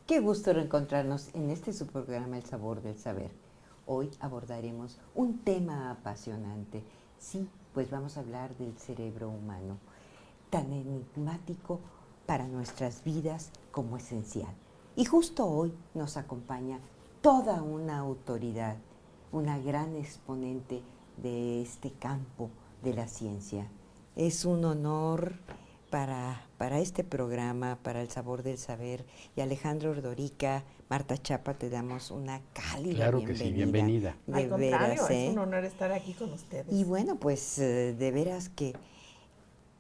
Qué gusto reencontrarnos en este su programa El Sabor del Saber. Hoy abordaremos un tema apasionante. Sí, pues vamos a hablar del cerebro humano, tan enigmático para nuestras vidas como esencial. Y justo hoy nos acompaña toda una autoridad, una gran exponente de este campo de la ciencia. Es un honor para este programa, para El Sabor del Saber, y Alejandro Ordorica, Marta Chapa, te damos una cálida Claro que sí, bienvenida. bienvenida. De Al contrario, veras, es ¿eh? un honor estar aquí con ustedes. Y bueno, pues de veras que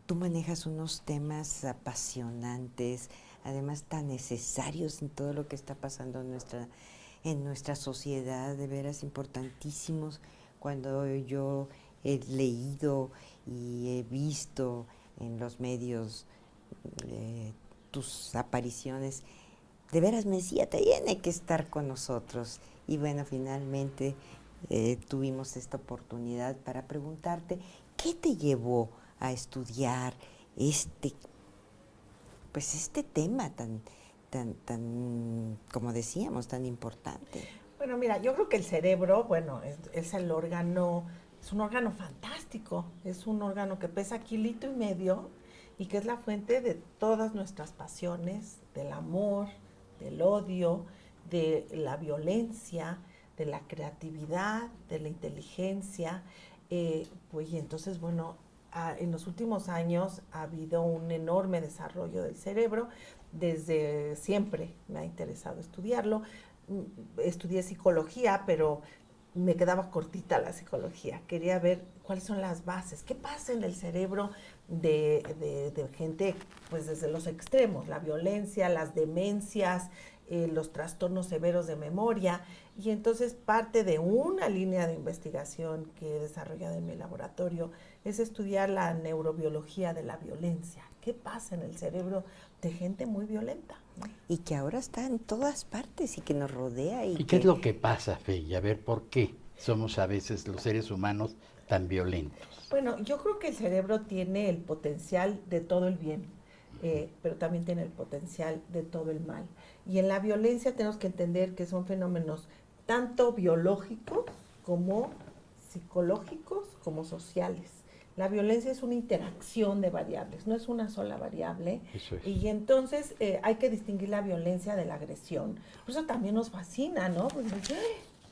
tú manejas unos temas apasionantes, además tan necesarios en todo lo que está pasando en nuestra sociedad, de veras importantísimos. Cuando yo he leído y he visto en los medios tus apariciones, de veras me decía, tiene que estar con nosotros. Y bueno, finalmente tuvimos esta oportunidad para preguntarte, ¿qué te llevó a estudiar este tema tan, como decíamos, tan importante? Bueno, mira, yo creo que el cerebro, bueno, es el órgano, es un órgano fantástico, es un órgano que pesa kilito y medio y que es la fuente de todas nuestras pasiones, del amor, del odio, de la violencia, de la creatividad, de la inteligencia. Pues y entonces, bueno, en los últimos años ha habido un enorme desarrollo del cerebro. Desde siempre me ha interesado estudiarlo. Estudié psicología, pero me quedaba cortita la psicología. Quería ver cuáles son las bases, qué pasa en el cerebro de gente, pues desde los extremos, la violencia, las demencias, los trastornos severos de memoria. Y entonces parte de una línea de investigación que he desarrollado en mi laboratorio es estudiar la neurobiología de la violencia. ¿Qué pasa en el cerebro de gente muy violenta? Y que ahora está en todas partes y que nos rodea. ¿Y qué es lo que pasa, Fey? A ver, ¿por qué somos a veces los seres humanos tan violentos? Bueno, yo creo que el cerebro tiene el potencial de todo el bien, pero también tiene el potencial de todo el mal. Y en la violencia tenemos que entender que son fenómenos tanto biológicos como psicológicos como sociales. La violencia es una interacción de variables, no es una sola variable. Eso es. Y entonces hay que distinguir la violencia de la agresión. Por eso también nos fascina, ¿no? Pues,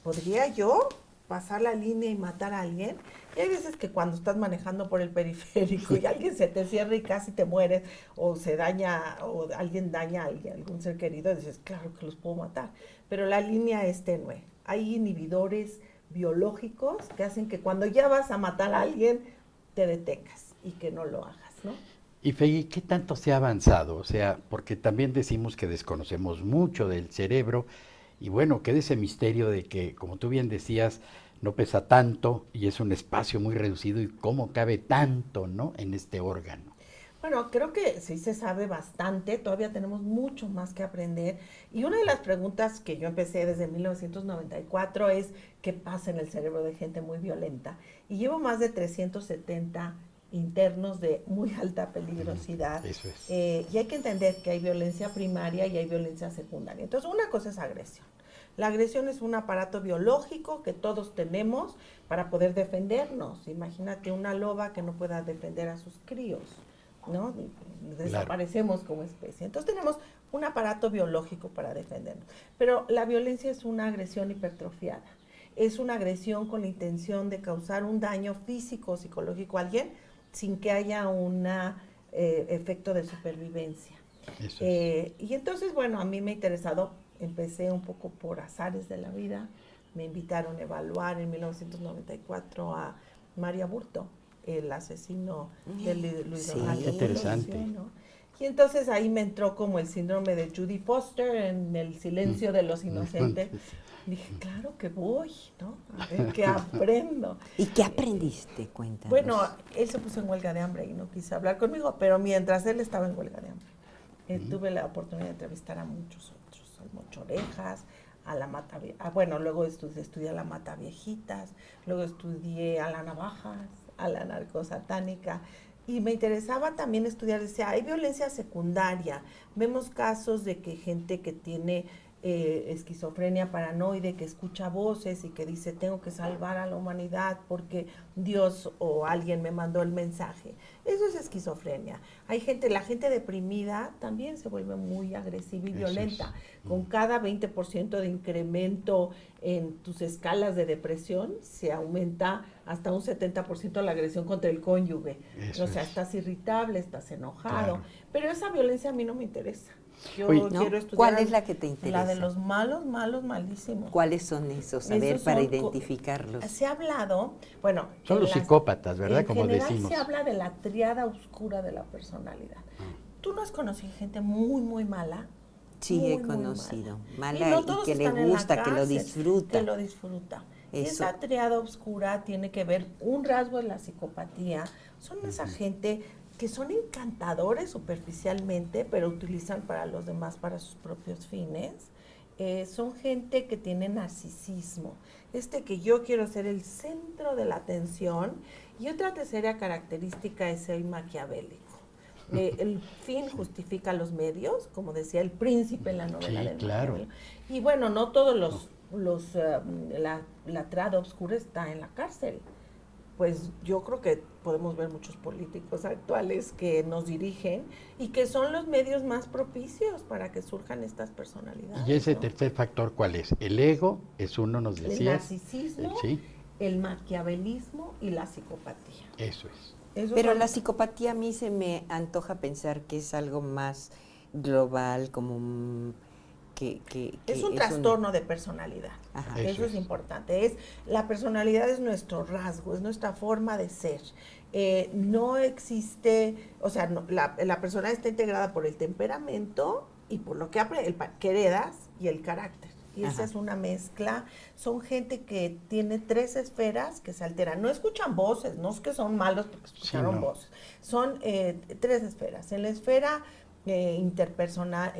¿podría yo pasar la línea y matar a alguien? Y hay veces que cuando estás manejando por el periférico y alguien se te cierra y casi te mueres, o se daña, o alguien daña a alguien, algún ser querido, dices, claro que los puedo matar. Pero la línea es tenue. Hay inhibidores biológicos que hacen que cuando ya vas a matar a alguien, te detengas y que no lo hagas, ¿no? Y Fey, ¿qué tanto se ha avanzado? O sea, porque también decimos que desconocemos mucho del cerebro y bueno, queda ese misterio de que, como tú bien decías, no pesa tanto y es un espacio muy reducido y cómo cabe tanto, ¿no? En este órgano. Bueno, creo que sí se sabe bastante, todavía tenemos mucho más que aprender. Y una de las preguntas que yo empecé desde 1994 es qué pasa en el cerebro de gente muy violenta. Y llevo más de 370 internos de muy alta peligrosidad. Eso es. Y hay que entender que hay violencia primaria y hay violencia secundaria. Entonces, una cosa es agresión. La agresión es un aparato biológico que todos tenemos para poder defendernos. Imagínate una loba que no pueda defender a sus críos, ¿no? Desaparecemos como especie. Entonces tenemos un aparato biológico para defendernos. Pero la violencia es una agresión hipertrofiada. Es una agresión con la intención de causar un daño físico o psicológico a alguien sin que haya un efecto de supervivencia. Eso es. Y entonces, bueno, a mí me ha interesado, empecé un poco por azares de la vida. Me invitaron a evaluar en 1994 a María Burto, el asesino de Luis Sí. Donaldo Qué interesante. Colosio, ¿no? Y entonces ahí me entró como el síndrome de Judy Foster en El silencio de los inocentes. Dije, claro que voy, ¿no? A ver qué aprendo. ¿Y qué aprendiste? Cuéntanos. Bueno, él se puso en huelga de hambre y no quiso hablar conmigo, pero mientras él estaba en huelga de hambre, tuve la oportunidad de entrevistar a muchos otros, al Mochorejas, a la Mata, bueno, luego estudié a la Mata Viejitas, luego estudié a la Navajas, a la narcosatánica, Y me interesaba también estudiar, decía, hay violencia secundaria. Vemos casos de que gente que tiene esquizofrenia paranoide, que escucha voces y que dice, tengo que salvar a la humanidad porque Dios o alguien me mandó el mensaje. Eso es esquizofrenia. Hay gente, la gente deprimida también se vuelve muy agresiva y violenta. Con cada 20% de incremento en tus escalas de depresión, se aumenta hasta un 70% la agresión contra el cónyuge. O sea, estás irritable, estás enojado. Claro. Pero esa violencia a mí no me interesa. Yo quiero estudiar. ¿Cuál es la que te interesa? La de los malos, malísimos. ¿Cuáles son esos? A ver, para identificarlos. Se ha hablado, bueno. Son los psicópatas, ¿verdad? Como decimos. En decimos. Se habla de la tríada oscura de la personalidad. ¿Tú no has conocido gente muy, muy mala? Sí, muy, he conocido. Mala y que le gusta, que lo disfruta. Que lo disfruta. Esa tríada oscura tiene que ver, un rasgo de la psicopatía, son esa gente que son encantadores superficialmente, pero utilizan para los demás para sus propios fines. Son gente que tiene narcisismo, que yo quiero ser el centro de la atención. Y otra tercera característica es el maquiavélico. El fin justifica los medios, como decía el príncipe en la novela del Maquiavelo. Y bueno, no todos la trada oscura está en la cárcel. Pues yo creo que podemos ver muchos políticos actuales que nos dirigen y que son los medios más propicios para que surjan estas personalidades. ¿Y ese tercer factor cuál es? El ego es uno, nos decías. El narcisismo, el maquiavelismo y la psicopatía. Eso es. Pero la psicopatía a mí se me antoja pensar que es algo más global, como es un trastorno de personalidad. Ajá. Eso es importante. La personalidad es nuestro rasgo, es nuestra forma de ser. No existe, o sea, la persona está integrada por el temperamento y por lo que heredas y el carácter. Y esa es una mezcla. Son gente que tiene 3 esferas que se alteran. No escuchan voces, no es que son malos porque escucharon voces. Son 3 esferas. En la esfera intrapersonal,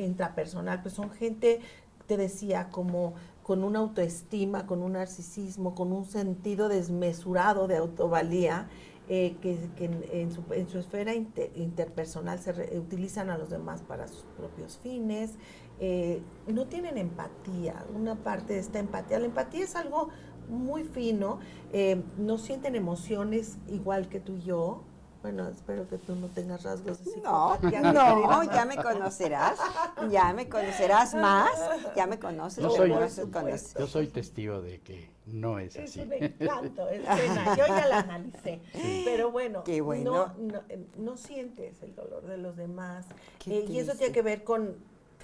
pues son gente, te decía, como con una autoestima, con un narcisismo, con un sentido desmesurado de autovalía, que en su esfera interpersonal utilizan a los demás para sus propios fines. No tienen empatía, una parte de esta empatía. La empatía es algo muy fino, no sienten emociones igual que tú y yo. Bueno, espero que tú no tengas rasgos de psicopatía. No, ya me conocerás más, ya me conoces. Yo soy testigo de que no es así. Es un encanto, es pena, yo ya la analicé, pero bueno, no sientes el dolor de los demás, y eso tiene que ver con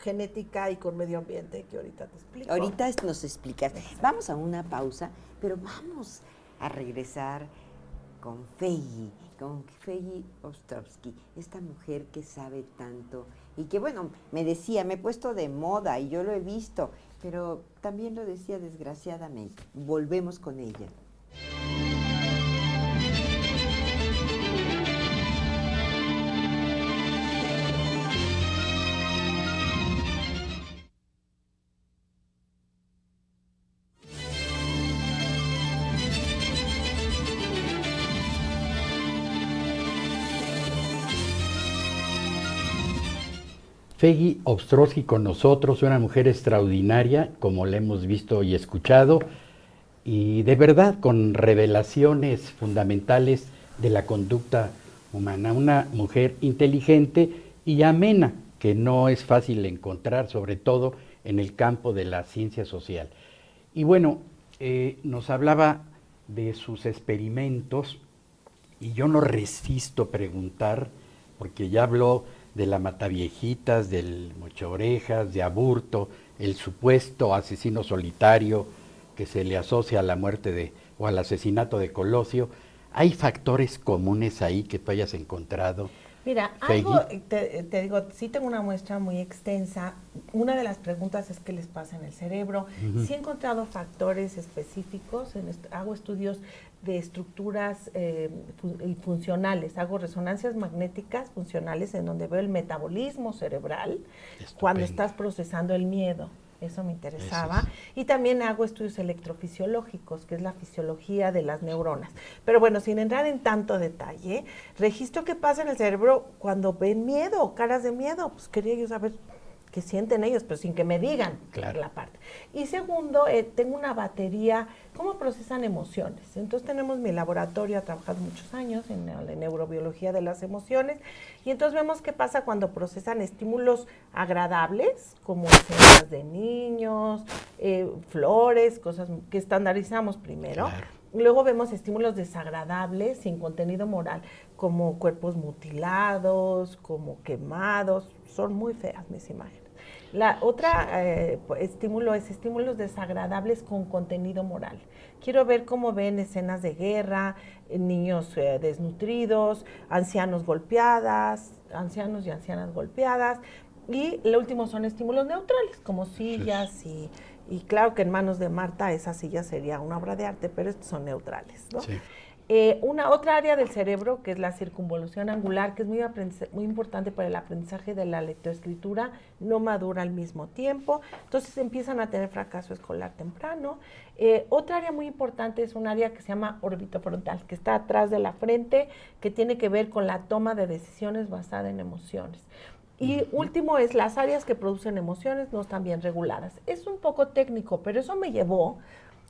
genética y con medio ambiente, que ahorita te explico. Ahorita nos explicas. Vamos a una pausa, pero vamos a regresar con Feyi Ostrovsky, esta mujer que sabe tanto y que, bueno, me decía, me he puesto de moda y yo lo he visto, pero también lo decía desgraciadamente. Volvemos con ella. Feyi Ostrovsky con nosotros, una mujer extraordinaria, como la hemos visto y escuchado, y de verdad con revelaciones fundamentales de la conducta humana. Una mujer inteligente y amena, que no es fácil encontrar, sobre todo en el campo de la ciencia social. Y bueno, nos hablaba de sus experimentos, y yo no resisto preguntar, porque ya habló de la Mataviejitas, del Mochaorejas, de Aburto, el supuesto asesino solitario que se le asocia a la muerte o al asesinato de Colosio. ¿Hay factores comunes ahí que tú hayas encontrado? Mira, algo, te digo, sí tengo una muestra muy extensa. Una de las preguntas es qué les pasa en el cerebro. Sí he encontrado factores específicos, hago estudios de estructuras funcionales, hago resonancias magnéticas funcionales en donde veo el metabolismo cerebral cuando estás procesando el miedo. Eso me interesaba. Y también hago estudios electrofisiológicos, que es la fisiología de las neuronas. Pero bueno, sin entrar en tanto detalle, registro qué pasa en el cerebro cuando ven miedo, caras de miedo. Pues quería yo saber qué sienten ellos, pero sin que me digan la parte. Y segundo, tengo una batería, cómo procesan emociones. Entonces tenemos mi laboratorio, ha trabajado muchos años en la neurobiología de las emociones, y entonces vemos qué pasa cuando procesan estímulos agradables, como escenas de niños, flores, cosas que estandarizamos primero. Claro. Luego vemos estímulos desagradables, sin contenido moral, como cuerpos mutilados, como quemados. Son muy feas mis imágenes. La otra estímulo es estímulos desagradables con contenido moral. Quiero ver cómo ven escenas de guerra, niños desnutridos, ancianos y ancianas golpeadas. Y lo último son estímulos neutrales, como sillas y claro que en manos de Marta esa silla sería una obra de arte, pero estos son neutrales, ¿no? Sí. Otra área del cerebro, que es la circunvolución angular, que es muy importante para el aprendizaje de la lectoescritura, no madura al mismo tiempo, entonces empiezan a tener fracaso escolar temprano. Otra área muy importante es un área que se llama orbitofrontal, que está atrás de la frente, que tiene que ver con la toma de decisiones basada en emociones. Y último es las áreas que producen emociones no están bien reguladas. Es un poco técnico, pero eso me llevó,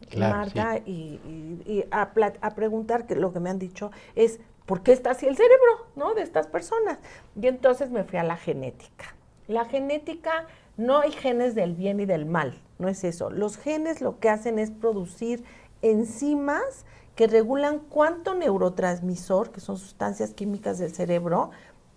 Claro, Marta, y a preguntar, que lo que me han dicho es, ¿por qué está así el cerebro, no, de estas personas? Y entonces me fui a la genética. La genética, no hay genes del bien y del mal, no es eso. Los genes lo que hacen es producir enzimas que regulan cuánto neurotransmisor, que son sustancias químicas del cerebro,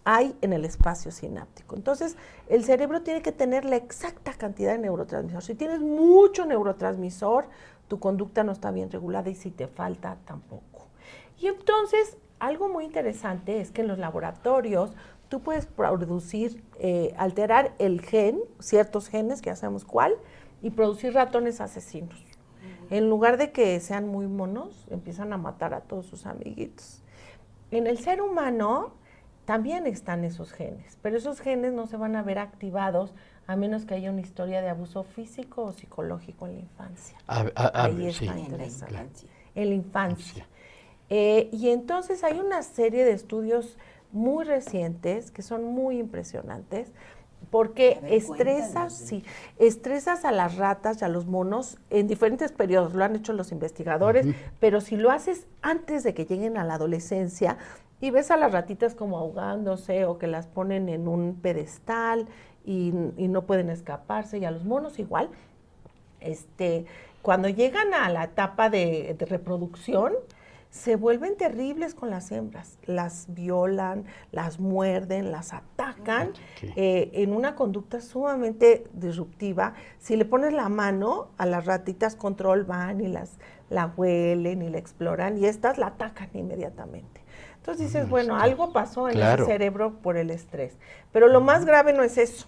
hay en el espacio sináptico. Entonces, el cerebro tiene que tener la exacta cantidad de neurotransmisor. Si tienes mucho neurotransmisor, tu conducta no está bien regulada, y si te falta, tampoco. Y entonces, algo muy interesante es que en los laboratorios tú puedes producir, alterar el gen, ciertos genes, que ya sabemos cuál, y producir ratones asesinos. En lugar de que sean muy monos, empiezan a matar a todos sus amiguitos. En el ser humano también están esos genes, pero esos genes no se van a ver activados a menos que haya una historia de abuso físico o psicológico en la infancia. Ahí está interesante. En la infancia. Y entonces hay una serie de estudios muy recientes que son muy impresionantes, porque estresas a las ratas y a los monos en diferentes periodos, lo han hecho los investigadores, pero si lo haces antes de que lleguen a la adolescencia, y ves a las ratitas como ahogándose o que las ponen en un pedestal y no pueden escaparse, y a los monos igual, cuando llegan a la etapa de reproducción, se vuelven terribles con las hembras, las violan, las muerden, las atacan, en una conducta sumamente disruptiva. Si le pones la mano a las ratitas control, van y la huelen y la exploran, y estas la atacan inmediatamente. Entonces dices, bueno, algo pasó en ese cerebro por el estrés. Pero lo más grave no es eso,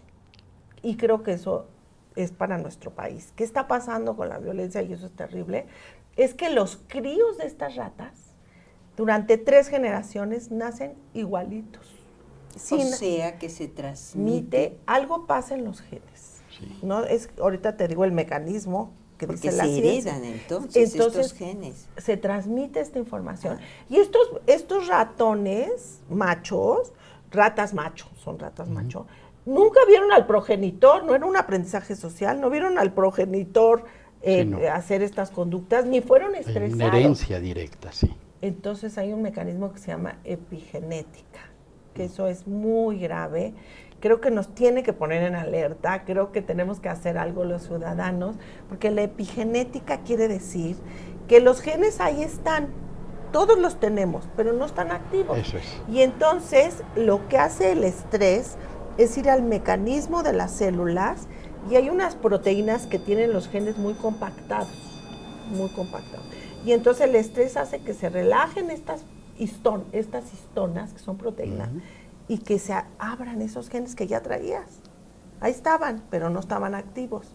y creo que eso es para nuestro país. ¿Qué está pasando con la violencia? Y eso es terrible. Es que los críos de estas ratas, durante 3 generaciones, nacen igualitos. O sea, que se transmite. Algo pasa en los genes. Sí. ¿No? Ahorita te digo el mecanismo que porque dice la ciencia. Porque se heredan entonces estos genes. Se transmite esta información. Y estos ratones machos, ratas macho, son ratas macho, nunca vieron al progenitor, no era un aprendizaje social, no vieron al progenitor hacer estas conductas, ni fueron estresados. Una herencia directa, sí. Entonces hay un mecanismo que se llama epigenética, que eso es muy grave. Creo que nos tiene que poner en alerta, creo que tenemos que hacer algo los ciudadanos, porque la epigenética quiere decir que los genes ahí están, todos los tenemos, pero no están activos. Eso es. Y entonces lo que hace el estrés es ir al mecanismo de las células, y hay unas proteínas que tienen los genes muy compactados. Y entonces el estrés hace que se relajen estas histonas, que son proteínas, y que se abran esos genes que ya traías. Ahí estaban, pero no estaban activos.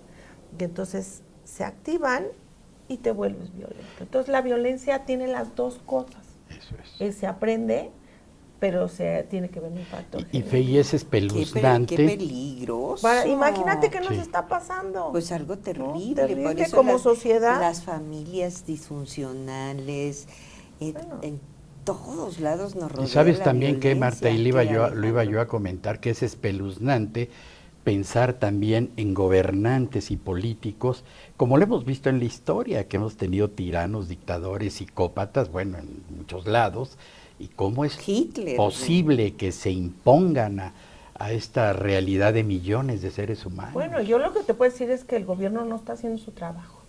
Y entonces se activan y te vuelves violento. Entonces la violencia tiene las dos cosas. Eso es. Se aprende, pero tiene que ver un factor Y genético. Fey, es espeluznante. Qué peligroso. Imagínate qué nos Sí. está pasando. Pues algo terrible. Terrible por eso como sociedad. Las familias disfuncionales, Bueno. en todos lados nos rodea Y sabes la también que, Marta, y violencia, lo iba yo a comentar, que es espeluznante pensar también en gobernantes y políticos, como lo hemos visto en la historia, que hemos tenido tiranos, dictadores, psicópatas, bueno, en muchos lados, y cómo es Hitler, posible que se impongan a esta realidad de millones de seres humanos. Bueno, yo lo que te puedo decir es que el gobierno no está haciendo su trabajo.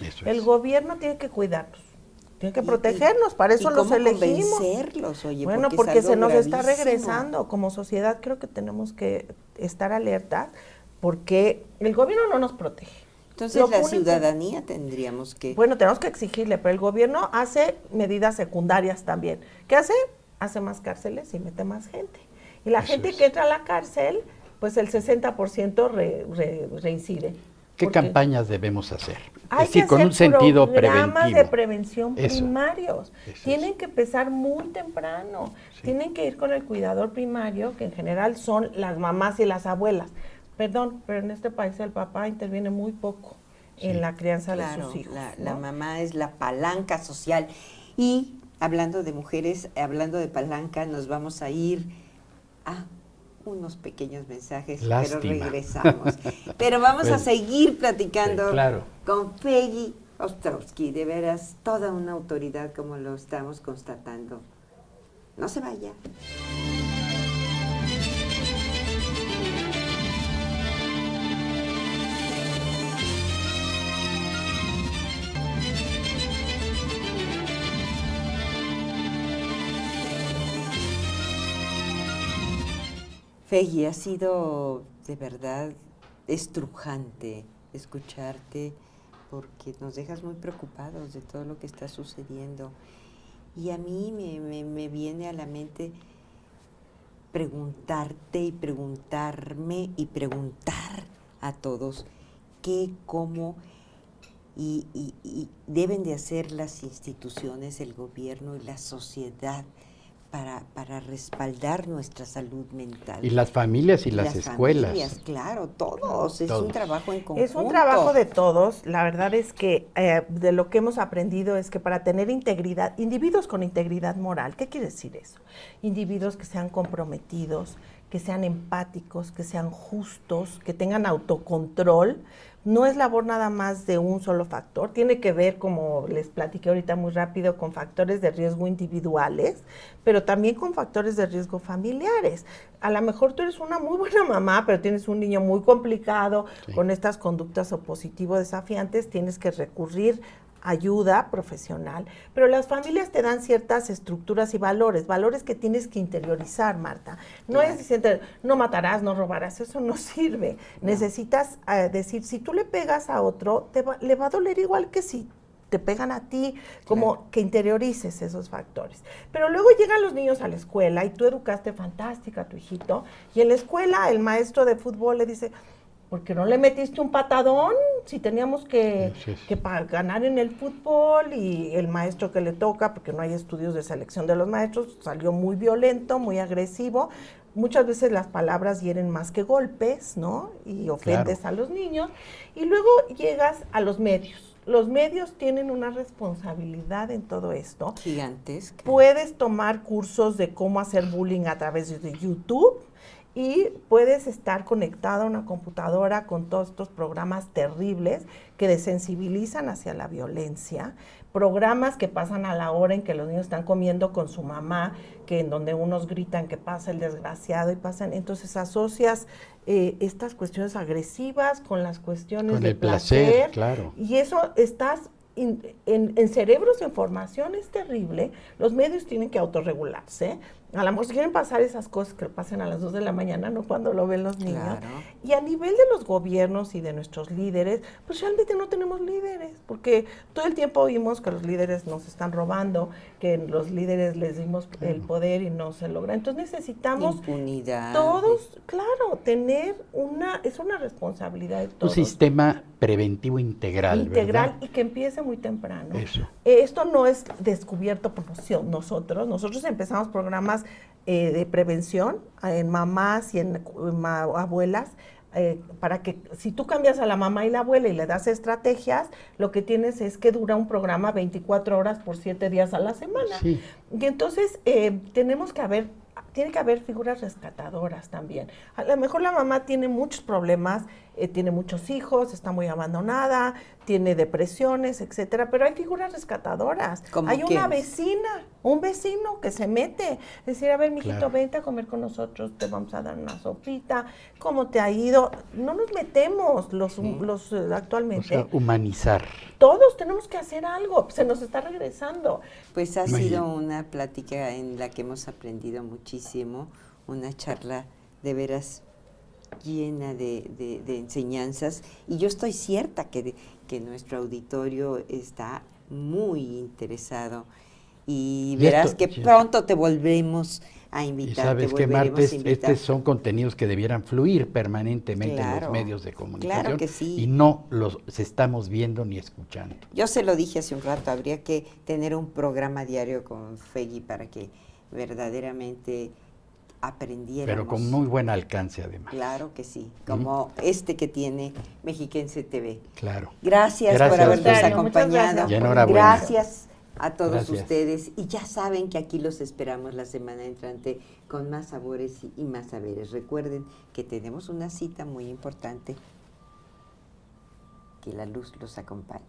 Eso El es. gobierno tiene que cuidarnos, tiene que Y- protegernos, para eso ¿y los cómo elegimos. convencerlos? Oye, Bueno, es porque algo se nos está gravísimo. regresando. Como sociedad creo que tenemos que estar alerta porque el gobierno no nos protege. Entonces Lo la único- ciudadanía tendríamos que... Bueno, tenemos que exigirle, pero el gobierno hace medidas secundarias también. ¿Qué hace? Hace más cárceles y mete más gente. Y la Eso gente es. que entra a la cárcel, pues el 60% reincide. ¿Qué Porque campañas debemos hacer? hay Es decir, que con hacer un sentido programas preventivo. de prevención Eso. primarios. Eso Tienen es. que empezar muy temprano. Sí. Tienen que ir con el cuidador primario, que en general son las mamás y las abuelas. Perdón, pero en este país el papá interviene muy poco Sí. en la crianza de Claro, sus hijos. la ¿no? mamá es la palanca social. Y hablando de mujeres, hablando de palanca, nos vamos a ir a unos pequeños mensajes, Lástima. pero regresamos. Pero vamos a Bueno, seguir platicando sí, claro. con Peggy Ostrowski, de veras, toda una autoridad como lo estamos constatando. No se vaya. Peggy, ha sido de verdad estrujante escucharte porque nos dejas muy preocupados de todo lo que está sucediendo. Y a mí me viene a la mente preguntarte y preguntarme y preguntar a todos qué, cómo y deben de hacer las instituciones, el gobierno y la sociedad para respaldar nuestra salud mental. Y las familias y las escuelas. Familias, claro, todos. Es Todos. un trabajo en conjunto. Es un trabajo de todos. La verdad es que de lo que hemos aprendido es que para tener integridad, individuos con integridad moral, ¿qué quiere decir eso? Individuos que sean comprometidos, que sean empáticos, que sean justos, que tengan autocontrol. No es labor nada más de un solo factor, tiene que ver, como les platiqué ahorita muy rápido, con factores de riesgo individuales, pero también con factores de riesgo familiares. A lo mejor tú eres una muy buena mamá, pero tienes un niño muy complicado, Sí. con estas conductas opositivo desafiantes, tienes que recurrir ayuda profesional, pero las familias te dan ciertas estructuras y valores que tienes que interiorizar, Marta. No Claro. es diciendo, no matarás, no robarás, eso no sirve. No. Necesitas decir, si tú le pegas a otro, le va a doler igual que si te pegan a ti, como Claro. que interiorices esos factores. Pero luego llegan los niños a la escuela y tú educaste fantástica a tu hijito, y en la escuela el maestro de fútbol le dice, ¿por qué no le metiste un patadón? Si teníamos que ganar en el fútbol, y el maestro que le toca, porque no hay estudios de selección de los maestros, salió muy violento, muy agresivo. Muchas veces las palabras hieren más que golpes, ¿no? Y ofendes Claro. a los niños. Y luego llegas a los medios. Los medios tienen una responsabilidad en todo esto. Gigantesca. Puedes tomar cursos de cómo hacer bullying a través de YouTube, y puedes estar conectado a una computadora con todos estos programas terribles que desensibilizan hacia la violencia, programas que pasan a la hora en que los niños están comiendo con su mamá, que en donde unos gritan que pasa el desgraciado y pasan, entonces asocias estas cuestiones agresivas con las cuestiones Con de el placer, claro. y eso estás en cerebros en formación, es terrible. Los medios tienen que autorregularse. A lo mejor si quieren pasar esas cosas que pasan a las 2 de la mañana, no cuando lo ven los niños. Claro. Y a nivel de los gobiernos y de nuestros líderes, pues realmente no tenemos líderes, porque todo el tiempo oímos que los líderes nos están robando, que los líderes les dimos el poder y no se logra. Entonces necesitamos Impunidad. todos, claro, tener es una responsabilidad de Un todos. sistema preventivo integral, ¿verdad? Y que empiece muy temprano. Eso. Esto no es descubierto por nosotros empezamos programas programas de prevención en mamás y en abuelas, para que si tú cambias a la mamá y la abuela y le das estrategias, lo que tienes es que dura un programa 24 horas por 7 días a la semana. Sí. Y entonces tiene que haber figuras rescatadoras también. A lo mejor la mamá tiene muchos problemas, tiene muchos hijos, está muy abandonada, tiene depresiones, etcétera, pero hay figuras rescatadoras. Hay una vecina, un vecino que se mete, decir, a ver, mijito, Claro. vente a comer con nosotros, te vamos a dar una sopita, ¿cómo te ha ido? No nos metemos los actualmente. O sea, humanizar. Todos tenemos que hacer algo, se nos está regresando. Pues ha Muy sido bien. una plática en la que hemos aprendido muchísimo, una charla de veras llena de enseñanzas, y yo estoy cierta que nuestro auditorio está muy interesado, y verás esto, que sí. pronto te volvemos a Y invitar. sabes que, Marta, estos son contenidos que debieran fluir permanentemente en Claro, los medios de comunicación. claro que sí. Y no los estamos viendo ni escuchando. Yo se lo dije hace un rato, habría que tener un programa diario con Fegui para que verdaderamente aprendiéramos. Pero con muy buen alcance, además. Claro que sí, como este que tiene Mexiquense TV. Claro. Gracias por Gracias a habernos ustedes. acompañado. Y enhorabuena. Gracias a todos Gracias. ustedes. Y ya saben que aquí los esperamos la semana entrante con más sabores y más saberes. Recuerden que tenemos una cita muy importante. Que la luz los acompañe.